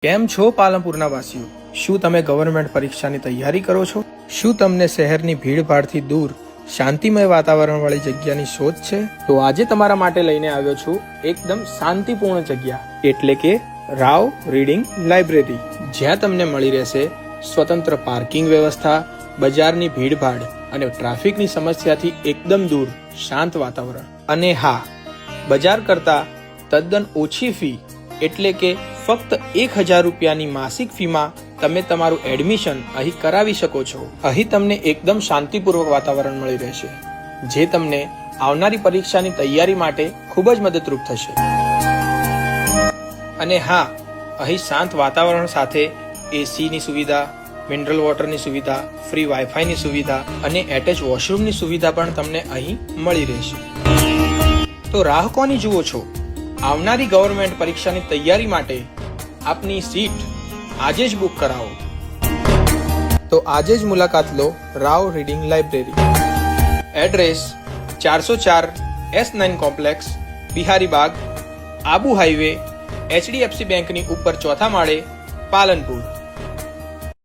કેમ છો પાલનપુરના વાસીઓ? શું તમે ગવર્મેન્ટ પરીક્ષાની તૈયારી કરો છો? શું તમને શહેરની ભીડભાડથી દૂર શાંતિમય વાતાવરણવાળી જગ્યાની શોધ છે? તો આજે તમારા માટે લઈને આવ્યો છું એકદમ શાંતિપૂર્ણ જગ્યા, એટલે કે રાવ રીડિંગ લાઇબ્રેરી, જ્યાં તમને મળી રહેશે સ્વતંત્ર પાર્કિંગ વ્યવસ્થા, બજારની ભીડભાડ અને ટ્રાફિકની સમસ્યાથી એકદમ દૂર શાંત વાતાવરણ. અને હા, બજાર કરતા તદ્દન ઓછી ફી, એટલે કે ફક્ત 1000 રૂપિયાની માસિક ફીમાં તમે તમારું એડમિશન અહીં કરાવી શકો છો. અહીં તમને એકદમ શાંતિપૂર્વક વાતાવરણ મળી રહેશે, જે તમને આવનારી પરીક્ષાની તૈયારી માટે ખૂબ જ મદદરૂપ થશે. અને હા, અહીં શાંત વાતાવરણ સાથે એસીની સુવિધા, મિનરલ વોટરની સુવિધા, ફ્રી વાઈફાઈની સુવિધા અને એટેચ વોશરૂમની સુવિધા પણ તમને અહીં મળી રહેશે. તો રાહ કોની જુઓ છો? આવનારી ગવર્મેન્ટ પરીક્ષાની તૈયારી માટે આપની સીટ આજે જ બુક કરાવો. તો આજે જ મુલાકાત લો Rao reading library. Address 404 S9 complex, Bihari Bagh, Abu highway, HDFC બેંકની ઉપર ચોથા માળે, પાલનપુર.